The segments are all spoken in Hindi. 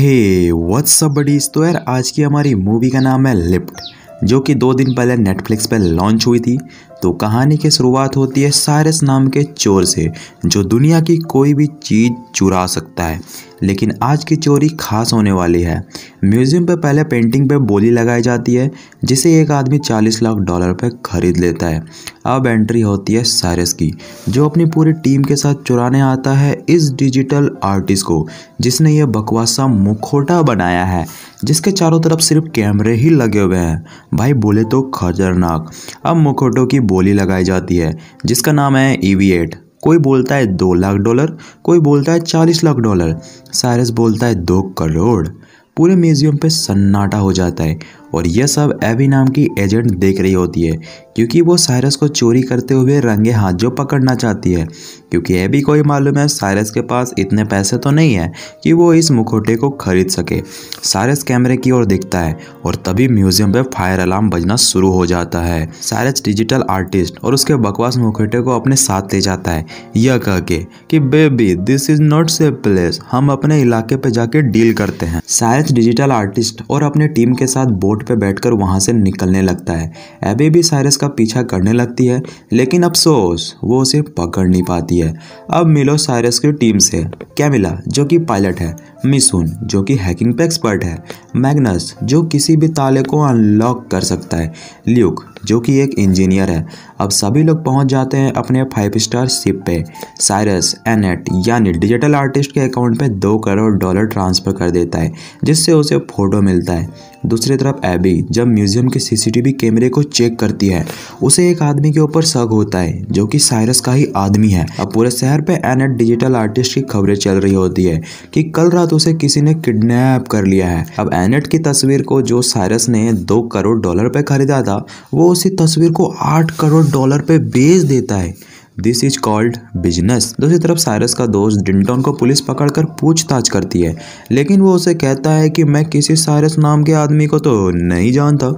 Hey what's up buddies. तो यार आज की हमारी मूवी का नाम है लिफ्ट, जो कि 2 दिन पहले नेटफ्लिक्स पे लॉन्च हुई थी। तो कहानी की शुरुआत होती है साइरस नाम के चोर से, जो दुनिया की कोई भी चीज़ चुरा सकता है। लेकिन आज की चोरी खास होने वाली है। म्यूजियम पे पहले पेंटिंग पे बोली लगाई जाती है, जिसे एक आदमी $40 लाख पे खरीद लेता है। अब एंट्री होती है साइरस की, जो अपनी पूरी टीम के साथ चुराने आता है इस डिजिटल आर्टिस्ट को, जिसने ये बकवासा मुखौटा बनाया है, जिसके चारों तरफ सिर्फ कैमरे ही लगे हुए हैं। भाई बोले तो खतरनाक। अब मुखौटों की बोली लगाई जाती है, जिसका नाम है EV8। कोई बोलता है $2 लाख, कोई बोलता है $40 लाख, साइरस बोलता है 2 करोड़। पूरे म्यूजियम पे सन्नाटा हो जाता है और यह सब एबी नाम की एजेंट देख रही होती है, क्योंकि वो साइरस को चोरी करते हुए रंगे हाथ जो पकड़ना चाहती है। क्योंकि एबी को ही मालूम है साइरस के पास इतने पैसे तो नहीं है कि वो इस मुखौटे को खरीद सके। साइरस कैमरे की ओर देखता है और तभी म्यूजियम पे फायर अलार्म बजना शुरू हो जाता है। साइरस डिजिटल आर्टिस्ट और उसके बकवास मुखौटे को अपने साथ ले जाता है, यह कह के कि baby this is not safe place, हम अपने इलाके पे जाके डील करते हैं। साइरस डिजिटल आर्टिस्ट और अपने टीम के साथ बोट पे बैठकर वहां से निकलने लगता है। एबी भी साइरस का पीछा करने लगती है, लेकिन अफसोस वो उसे पकड़ नहीं पाती है। अब मिलो साइरस की टीम से। कैमिला जो कि पायलट है, मिसुन जो कि हैकिंग पे एक्सपर्ट है, मैग्नस जो किसी भी ताले को अनलॉक कर सकता है, ल्यूक जो कि एक इंजीनियर है। अब सभी लोग पहुंच जाते हैं अपने 5 स्टार शिप पे। साइरस एनेट यानी डिजिटल आर्टिस्ट के अकाउंट पे $2 करोड़ ट्रांसफर कर देता है, जिससे उसे फोटो मिलता है। दूसरी तरफ एबी जब म्यूजियम के CCTV कैमरे को चेक करती है, उसे एक आदमी के ऊपर शक होता है, जो कि साइरस का ही आदमी है। अब पूरे शहर पे एनेट डिजिटल आर्टिस्ट की खबरें चल रही होती है कि कल रात उसे किसी ने किडनैप कर लिया है। अब एनेट की तस्वीर को जो साइरस ने $2 करोड़ पे खरीदा था, वो उसी तस्वीर को $8 करोड़ पे बेच देता है। This is called business. दूसरी तरफ साइरस का दोस्त डिंटन को पुलिस पकड़कर पूछताछ करती है, लेकिन वो उसे कहता है कि मैं किसी साइरस नाम के आदमी को तो नहीं जानता।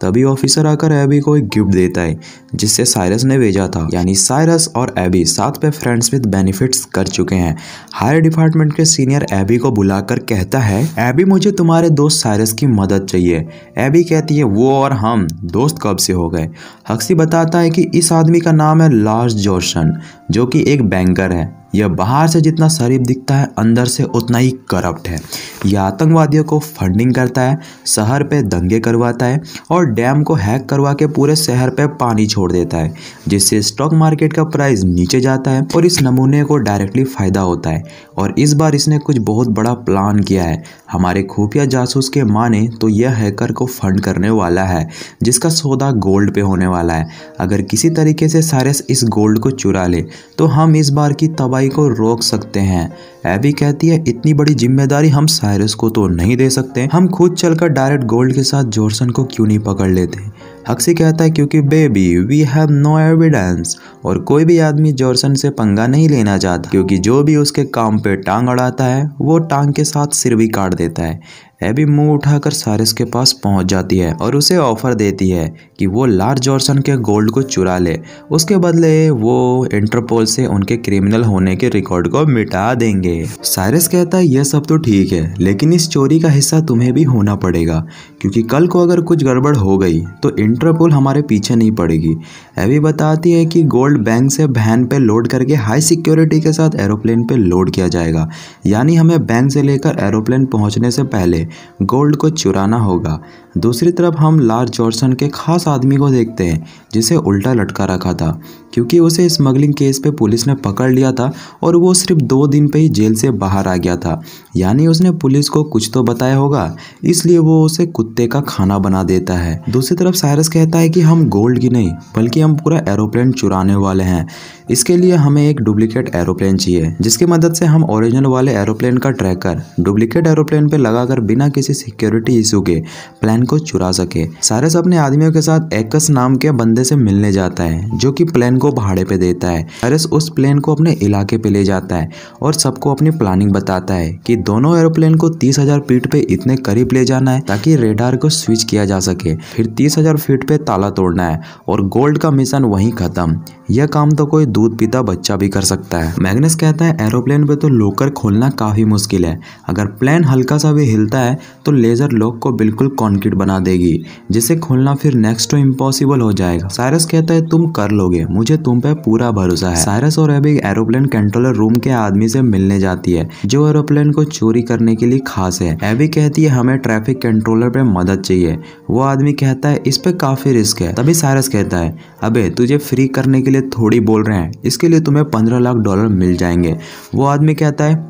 तभी ऑफिसर आकर एबी को एक गिफ्ट देता है, जिससे साइरस ने भेजा था। यानी साइरस और एबी साथ पे फ्रेंड्स विद बेनिफिट्स कर चुके हैं। हायर डिपार्टमेंट के सीनियर एबी को बुलाकर कहता है, एबी मुझे तुम्हारे दोस्त साइरस की मदद चाहिए। एबी कहती है वो और हम दोस्त कब से हो गए। हक्सी बताता है कि इस आदमी का नाम है लार्स जॉर्सन, जो कि एक बैंकर है। यह बाहर से जितना शरीफ दिखता है, अंदर से उतना ही करप्ट है। यह आतंकवादियों को फंडिंग करता है, शहर पे दंगे करवाता है और डैम को हैक करवा के पूरे शहर पे पानी छोड़ देता है, जिससे स्टॉक मार्केट का प्राइस नीचे जाता है और इस नमूने को डायरेक्टली फायदा होता है। और इस बार इसने कुछ बहुत बड़ा प्लान किया है। हमारे खुफिया जासूस के माने तो यह हैकर को फंड करने वाला है, जिसका सौदा गोल्ड पे होने वाला है। अगर किसी तरीके से साइरस इस गोल्ड को चुरा ले तो हम इस बार की तबाही को रोक सकते हैं। एबी कहती है इतनी बड़ी जिम्मेदारी हम साइरस को तो नहीं दे सकते, हम खुद चलकर डायरेक्ट गोल्ड के साथ जॉर्सन को क्यों नहीं पकड़ लेते। हक्सी कहता है क्योंकि baby we have no evidence, और कोई भी आदमी जॉर्सन से पंगा नहीं लेना चाहता, क्योंकि जो भी उसके काम पे टांग अड़ाता है वो टांग के साथ सिर भी काट देता है। एबी मुंह उठाकर साइरस के पास पहुंच जाती है और उसे ऑफर देती है कि वो लार्स जॉर्सन के गोल्ड को चुरा ले, उसके बदले वो इंटरपोल से उनके क्रिमिनल होने के रिकॉर्ड को मिटा देंगे। साइरस कहता है यह सब तो ठीक है, लेकिन इस चोरी का हिस्सा तुम्हें भी होना पड़ेगा, क्योंकि कल को अगर कुछ गड़बड़ हो गई तो इंटरपोल हमारे पीछे नहीं पड़ेगी। एबी बताती है कि गोल्ड बैंक से वैन पे लोड करके हाई सिक्योरिटी के साथ एरोप्लेन पे लोड किया जाएगा, यानी हमें बैंक से लेकर एरोप्लेन पहुंचने से पहले गोल्ड को चुराना होगा। दूसरी तरफ हम लार्स जॉर्सन के खास आदमी को देखते हैं, जिसे उल्टा लटका रखा था, क्योंकि उसे स्मगलिंग केस पे पुलिस ने पकड़ लिया था और वो सिर्फ 2 दिन पे ही जेल से बाहर आ गया था। यानी उसने पुलिस को कुछ तो बताया होगा, इसलिए वो उसे कुत्ते का खाना बना देता है। दूसरी तरफ साइरस कहता है कि हम गोल्ड की नहीं बल्कि हम पूरा एरोप्लेन चुराने वाले हैं। इसके लिए हमें एक डुप्लीकेट एरोप्लेन चाहिए, जिसकी मदद से हम ओरिजिनल वाले एरोप्लेन का ट्रैकर डुप्लीकेट एरोप्लेन पे लगाकर बिना किसी सिक्योरिटी इशू के प्लेन को चुरा सके। साइरस अपने आदमियों के साथ एकस नाम के बंदे से मिलने जाता है, जो कि प्लेन को भाड़े पे देता है। साइरस उस प्लेन को अपने इलाके पे ले जाता है और सबको अपनी प्लानिंग बताता है कि दोनों एरोप्लेन को 30,000 फीट पे इतने करीब ले जाना है ताकि रेडार को स्विच किया जा सके। फिर 30,000 फीट पे ताला तोड़ना है और गोल्ड का मिशन वहीं खत्म। यह काम तो कोई दूध पीता बच्चा भी कर सकता है। मैग्नस कहता है एरोप्लेन पे तो लॉकर खोलना काफी मुश्किल है, अगर प्लेन हल्का सा भी हिलता है तो लेजर लॉक को बिल्कुल कॉन्क्रीट बना देगी, जिसे खोलना फिर नेक्स्ट टू इम्पॉसिबल हो जाएगा। साइरस कहता है तुम कर लोगे, मुझे तुम पे पूरा भरोसा है। साइरस और एबी एरोप्लेन कंट्रोलर रूम के आदमी से मिलने जाती है जो एरोप्लेन को चोरी करने के लिए खास है। एबी कहती है हमें ट्रैफिक कंट्रोलर पे मदद चाहिए। वो आदमी कहता है इस पे काफी रिस्क है। तभी साइरस कहता है अबे तुझे फ्री करने के लिए थोड़ी बोल रहे हैं, इसके लिए तुम्हें $15 लाख मिल जाएंगे। वो आदमी कहता है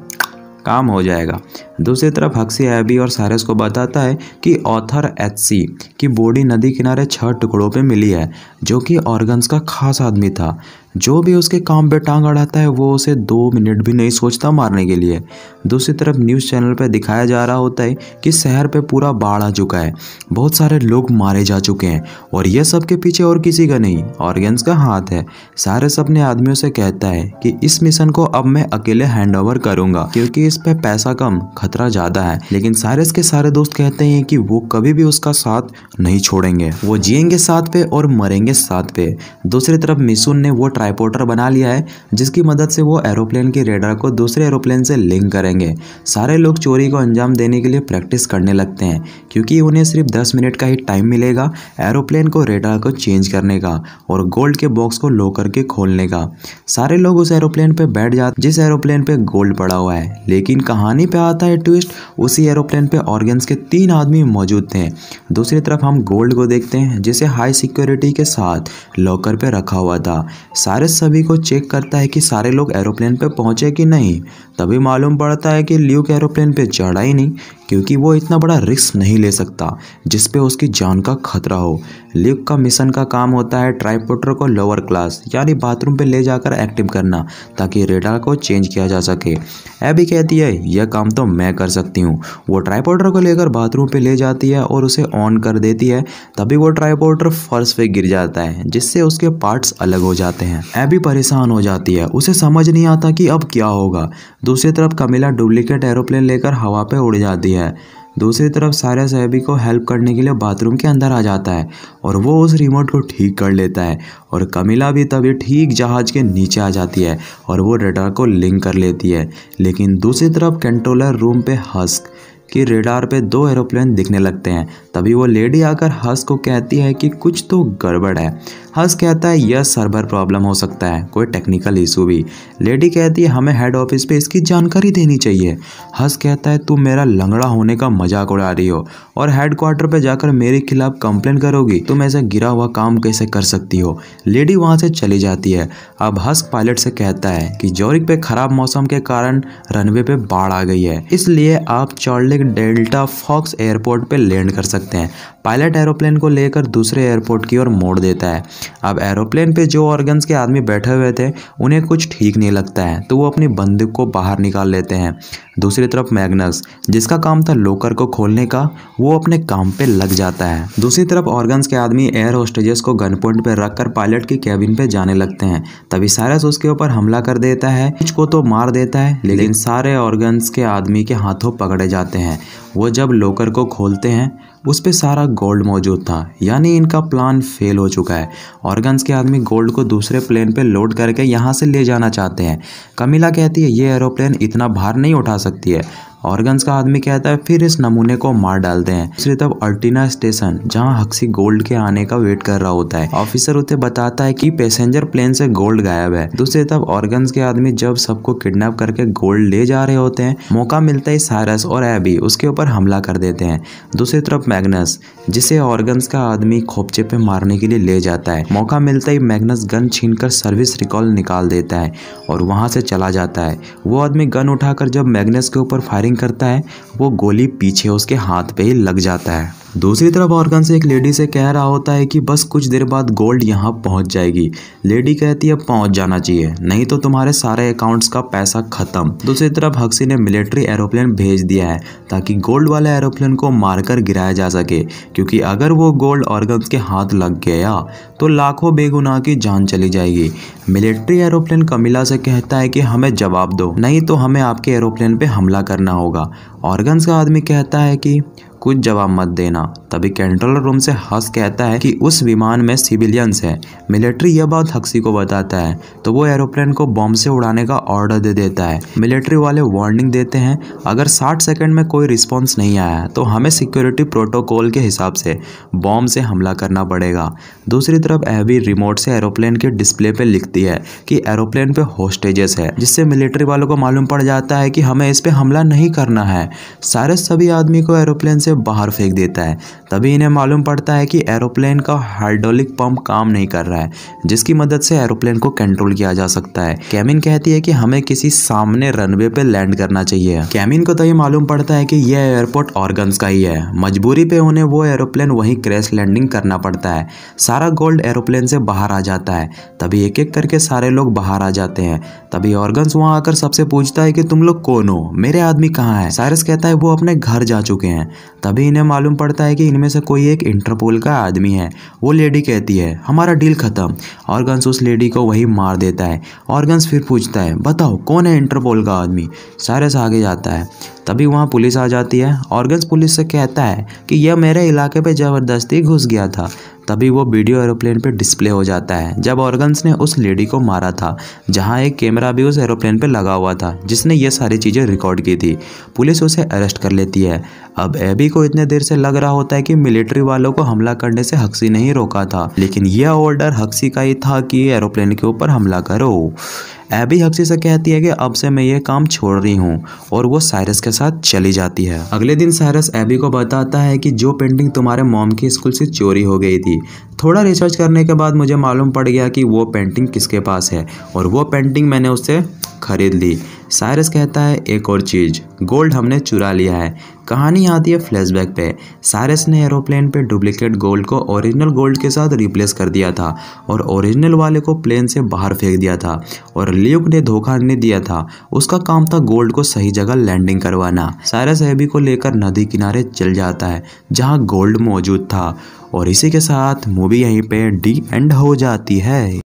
काम हो जाएगा। दूसरी तरफ हक्सी एबी और साइरस को बताता है कि ऑथर एचसी की बॉडी नदी किनारे 6 टुकड़ों पे मिली है, जो कि ऑर्गन्स का खास आदमी था। जो भी उसके काम पे टांग अड़ाता है वो उसे 2 मिनट भी नहीं सोचता मारने के लिए। दूसरी तरफ न्यूज़ चैनल पे दिखाया जा रहा होता है कि शहर पे पूरा बाढ़ आ चुका है, बहुत सारे लोग मारे जा चुके हैं और यह सब के पीछे और किसी का नहीं, ऑर्गन्स का हाथ है। साइरस अपने आदमियों से कहता है कि इस मिशन को अब मैं अकेले हैंडओवर करूंगा क्योंकि इस पे पैसा कम खतरा ज्यादा है। लेकिन साइरस के सारे दोस्त कहते हैं कि वो कभी भी उसका साथ नहीं छोड़ेंगे, वो जिएंगे साथ पे और मरेंगे साथ पे। दूसरी तरफ मिशुन ने वो ट्राइपोर्टर बना लिया है जिसकी मदद से वो एरोप्लेन के रेडार को दूसरे एरोप्लेन से लिंक करेंगे। सारे लोग चोरी को अंजाम देने के लिए प्रैक्टिस करने लगते हैं क्योंकि उन्हें सिर्फ 10 मिनट का ही टाइम मिलेगा एरोप्लेन को रेडार को चेंज करने का और गोल्ड के बॉक्स को लो करके खोलने का। सारे लोग उस एरोप्लेन पे बैठ जाते जिस एरोप्लेन पे गोल्ड पड़ा हुआ है। लेकिन कहानी पे आता है ट्विस्ट, उसी एरोप्लेन पे ऑर्गन्स के 3 आदमी मौजूद थे। दूसरी तरफ हम गोल्ड को देखते हैं जिसे हाई सिक्योरिटी के साथ लॉकर पे रखा हुआ था। साइरस सभी को चेक करता है कि सारे लोग एरोप्लेन पे पहुंचे कि नहीं। तभी मालूम पड़ता है कि ल्यूक एरोप्लेन पे चढ़ा ही नहीं क्योंकि वो इतना बड़ा रिस्क नहीं ले सकता जिस पे उसकी जान का खतरा हो। ल्यूक का मिशन का काम होता है ट्राइपोर्टर को लोअर क्लास यानी बाथरूम पे ले जाकर एक्टिव करना ताकि रेडार को चेंज किया जा सके। एबी कहती है यह काम तो मैं कर सकती हूँ। वो ट्राइपोर्टर को लेकर बाथरूम पे ले जाती है और उसे ऑन कर देती है। तभी वो ट्राइपोर्टर फर्श पे गिर जाता है जिससे उसके पार्ट्स अलग हो जाते हैं। एबी परेशान हो जाती है, उसे समझ नहीं आता कि अब क्या होगा। दूसरी तरफ कमिला डुप्लीकेट एरोप्लेन लेकर हवा पे उड़ जाती है। दूसरी तरफ साइरस एबी को हेल्प करने के लिए बाथरूम के अंदर आ जाता है और वो उस रिमोट को ठीक कर लेता है और कमिला भी तभी ठीक जहाज के नीचे आ जाती है और वो रेडार को लिंक कर लेती है। लेकिन दूसरी तरफ कंट्रोलर रूम पे हस्क कि रेडार पे 2 एरोप्लेन दिखने लगते हैं। तभी वो लेडी आकर हस्क को कहती है कि कुछ तो गड़बड़ है। हस्क कहता है यह सर्वर प्रॉब्लम हो सकता है, कोई टेक्निकल इशू भी। लेडी कहती है हमें हेड ऑफिस पे इसकी जानकारी देनी चाहिए। हस्क कहता है तुम मेरा लंगड़ा होने का मजाक उड़ा रही हो और हेडक्वार्टर पे जाकर मेरे खिलाफ कंप्लेन करोगी, तुम ऐसा गिरा हुआ काम कैसे कर सकती हो। लेडी वहां से चली जाती है। अब हस्क पायलट से कहता है कि जोरिक पे खराब मौसम के कारण रनवे पे बाढ़ आ गई है, इसलिए आप चार्लेक डेल्टा फॉक्स एयरपोर्ट पे लैंड कर सकते हैं। पायलट एरोप्लेन को लेकर दूसरे एयरपोर्ट की ओर मोड़ देता है। अब एरोप्लेन पे जो ऑर्गन्स के आदमी बैठे हुए थे उन्हें कुछ ठीक नहीं लगता है तो वो अपनी बंदूक को बाहर निकाल लेते हैं। दूसरी तरफ मैग्नस जिसका काम था लॉकर को खोलने का, वो अपने काम पे लग जाता है। दूसरी तरफ ऑर्गन्स के आदमी एयर होस्टेजेस को गन पॉइंट पे रखकर पायलट की कैबिन पे जाने लगते हैं। तभी साइरस उसके ऊपर हमला कर देता है, कुछ को तो मार देता है लेकिन सारे ऑर्गन्स के आदमी के हाथों पकड़े जाते हैं। वो जब लॉकर को खोलते हैं उस पे सारा गोल्ड मौजूद था, यानी इनका प्लान फेल हो चुका है। ऑर्गन्स के आदमी गोल्ड को दूसरे प्लेन पे लोड करके यहाँ से ले जाना चाहते हैं। कमिला कहती है ये एरोप्लेन इतना भार नहीं उठा सकती है। ऑर्गन्स का आदमी कहता है फिर इस नमूने को मार डालते हैं। दूसरी तरफ अल्टीना स्टेशन जहां हक्सी गोल्ड के आने का वेट कर रहा होता है। ऑफिसर उसे बताता है कि पैसेंजर प्लेन से गोल्ड गायब है। दूसरी तरफ ऑर्गन्स के आदमी जब सबको किडनैप करके गोल्ड ले जा रहे होते हैं, मौका मिलता है साइरस और एबी उसके ऊपर हमला कर देते हैं। दूसरी तरफ मैग्नस जिसे ऑर्गन्स का आदमी खोपचे पे मारने के लिए ले जाता है, मौका मिलता ही मैग्नस गन छीनकर सर्विस रिकॉल निकाल देता है और वहां से चला जाता है। वो आदमी गन उठाकर जब मैग्नस के ऊपर फायरिंग करता है, वो गोली पीछे उसके हाथ पे ही लग जाता है। दूसरी तरफ ऑर्गन से एक लेडी से कह रहा होता है कि बस कुछ देर बाद गोल्ड यहाँ पहुंच जाएगी। लेडी कहती है पहुंच जाना चाहिए, नहीं तो तुम्हारे सारे अकाउंट्स का पैसा खत्म। दूसरी तरफ हक्सी ने मिलिट्री एरोप्लेन भेज दिया है ताकि गोल्ड वाले एरोप्लेन को मारकर गिराया जा सके, क्योंकि अगर वो गोल्ड ऑर्गन्स के हाथ लग गया तो लाखों बेगुनाह की जान चली जाएगी। मिलिट्री एरोप्लेन कमिला से कहता है कि हमें जवाब दो, नहीं तो हमें आपके एरोप्लेन पे हमला करना होगा। ऑर्गन्स का आदमी कहता है कि कुछ जवाब मत देना। तभी कंट्रोलर रूम से हक्स कहता है कि उस विमान में सिविलियंस है। मिलिट्री यह बात हक्सी को बताता है तो वो एरोप्लेन को बॉम्ब से उड़ाने का ऑर्डर दे देता है। मिलिट्री वाले वार्निंग देते हैं अगर 60 सेकंड में कोई रिस्पॉन्स नहीं आया तो हमें सिक्योरिटी प्रोटोकॉल के हिसाब से बॉम्ब से हमला करना पड़ेगा। दूसरी तरफ एबी रिमोट से एरोप्लेन के डिस्प्ले पे लिखती है कि एरोप्लेन पे होस्टेजेस है, जिससे मिलिट्री वालों को मालूम पड़ जाता है कि हमें इस पे हमला नहीं करना है। साइरस सभी आदमी को एरोप्लेन से बाहर फेंक देता है। तभी इन्हें मालूम पड़ता है कि एरोप्लेन का हाइड्रोलिक पंप काम नहीं कर रहा है, जिसकी मदद से एरोप्लेन को कंट्रोल किया जा सकता है। कैमिन कहती है कि हमें किसी सामने रनवे पे लैंड करना चाहिए। कैमिन को तभी मालूम पड़ता है कि यह एयरपोर्ट ऑर्गन्स का ही है। मजबूरी पे उन्हें वो एरोप्लेन वहीं क्रैश लैंडिंग करना पड़ता है। सारा गोल्ड एरोप्लेन से बाहर आ जाता है। तभी एक एक करके सारे लोग बाहर आ जाते हैं। तभी ऑर्गन्स वहां आकर सबसे पूछता है कि तुम लोग कौन हो, मेरे आदमी कहाँ है। साइरस कहता है वो अपने घर जा चुके हैं। तभी इन्हें मालूम पड़ता है कि इनमें से कोई एक इंटरपोल का आदमी है। वो लेडी कहती है हमारा डील खत्म। ऑर्गन्स उस लेडी को वही मार देता है। ऑर्गन्स फिर पूछता है बताओ कौन है इंटरपोल का आदमी। साइरस आगे जाता है। तभी वहाँ पुलिस आ जाती है। ऑर्गन्स पुलिस से कहता है कि यह मेरे इलाके पे ज़बरदस्ती घुस गया था। तभी वो वीडियो एरोप्लेन पे डिस्प्ले हो जाता है जब ऑर्गन्स ने उस लेडी को मारा था, जहाँ एक कैमरा भी उस एरोप्लेन पे लगा हुआ था जिसने ये सारी चीज़ें रिकॉर्ड की थी। पुलिस उसे अरेस्ट कर लेती है। अब एबी को इतने देर से लग रहा होता है कि मिलिट्री वालों को हमला करने से हक्सी नहीं रोका था, लेकिन यह ऑर्डर हक्सी का ही था कि एरोप्लेन के ऊपर हमला करो। एबी हक्सी से कहती है कि अब से मैं ये काम छोड़ रही हूँ और वो साइरस के साथ चली जाती है। अगले दिन साइरस एबी को बताता है कि जो पेंटिंग तुम्हारे मॉम की स्कूल से चोरी हो गई थी, थोड़ा रिसर्च करने के बाद मुझे मालूम पड़ गया कि वो पेंटिंग किसके पास है और वो पेंटिंग मैंने उससे खरीद ली। साइरस कहता है एक और चीज़, गोल्ड हमने चुरा लिया है। कहानी आती है फ्लैशबैक पे। साइरस ने एरोप्लेन पे डुप्लीकेट गोल्ड को ओरिजिनल गोल्ड के साथ रिप्लेस कर दिया था और ओरिजिनल वाले को प्लेन से बाहर फेंक दिया था और ल्यूक ने धोखा नहीं दिया था। उसका काम था गोल्ड को सही जगह लैंडिंग करवाना। साइरस एबी को लेकर नदी किनारे चल जाता है जहाँ गोल्ड मौजूद था और इसी के साथ मूवी यहीं पे डी एंड हो जाती है।